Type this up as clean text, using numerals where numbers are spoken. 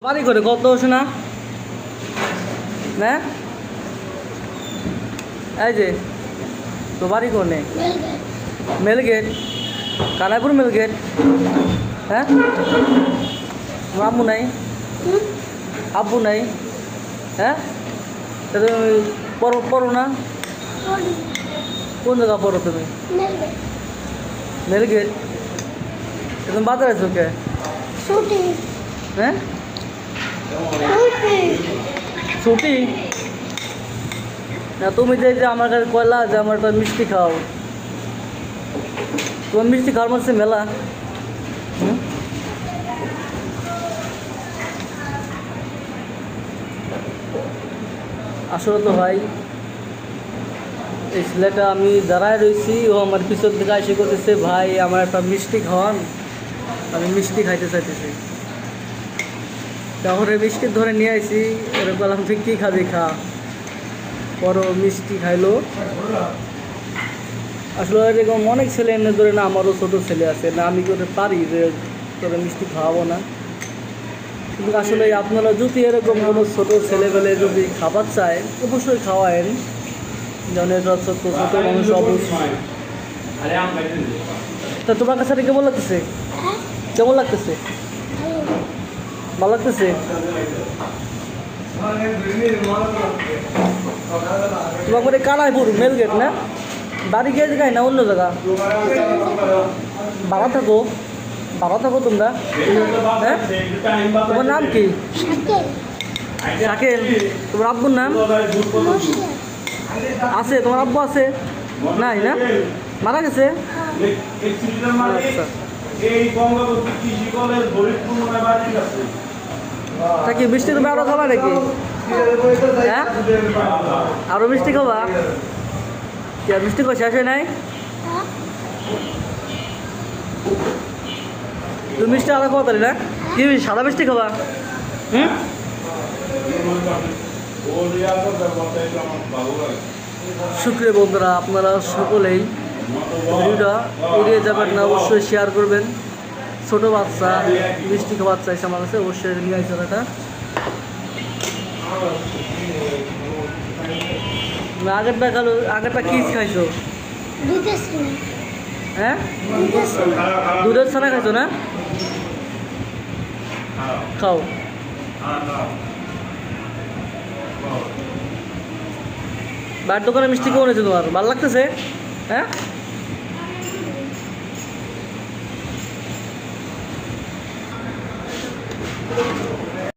বাড়ি করে কত হচ্ছে না হ্যাঁ এই যে তো বাড়ি কোনে মেলগেট কানাইপুর মেলগেট হ্যাঁ আব্বু নাই আব্বু নাই হ্যাঁ পড়ো পড়ো না কোন জায়গা পড়ো তুমি মেলগেট তুমি বাজারে আছো কে হ্যাঁ ছুটি না তুমি যে আমার কাছে কয়লা যে আমার একটা মিষ্টি খাও তোমার মিষ্টি খাওয়ার মধ্যে মেলা আসলে তো ভাই এই ছেলেটা আমি দাঁড়ায় রয়েছি ও আমার পিছন থেকে এসে করতেছে ভাই আমার একটা মিষ্টি খাওয়ান আমি মিষ্টি খাইতে চাইতেছি তখন মিষ্টি ধরে নিয়ে আসি ওরা বললাম তুই কী খাবি খা বড় মিষ্টি খাইলো আসলে এরকম অনেক ছেলে এনে ধরে না আমারও ছোটো ছেলে আছে না আমি করে পারি যে তোরা মিষ্টি খাওয়াবো না কিন্তু আসলে আপনারা যদি এরকম কোনো ছোটো ছেলেবেলে যদি খাবার চায় অবশ্যই খাওয়ায়েন যেমন এটা ছোটো ছোটো মানুষ অবশ্যই তা তোমার কাছে কেমন লাগতেছে কেমন লাগতেছে ভালো লাগতেছে তোমার করে কানাইপুর মেলগেট না বাড়ি গিয়ে জায়গায় না অন্য জায়গা ভাড়া থাকো তোমরা হ্যাঁ তোমার নাম কি শাকিল তোমার আব্বুর নাম আছে তোমার আব্বু আছে নাই না মারা গেছে আচ্ছা তা কি মিষ্টি তুমি আরো খাবা নাকি হ্যাঁ আরো মিষ্টি খাবা কি আর মিষ্টি শেষ হয় নাই তুমি মিষ্টি আরো খাওয়া তাহলে না কি সাদা মিষ্টি খাবা সুপ্রিয় বন্ধুরা আপনারা সকলেই ভিডিওটা এড়িয়ে যাবেন না অবশ্যই শেয়ার করবেন ছোটো বাচ্চা মিষ্টি খাবার চাইছে আমার কাছে অবশ্যই নিয়ে আসবে এটা আগেরটা কি খাইছো হ্যাঁ দুধের ছানা খাইছো না খাও বাইরের দোকানে মিষ্টি কেমন হয়েছে তোমার ভালো লাগতেছে হ্যাঁ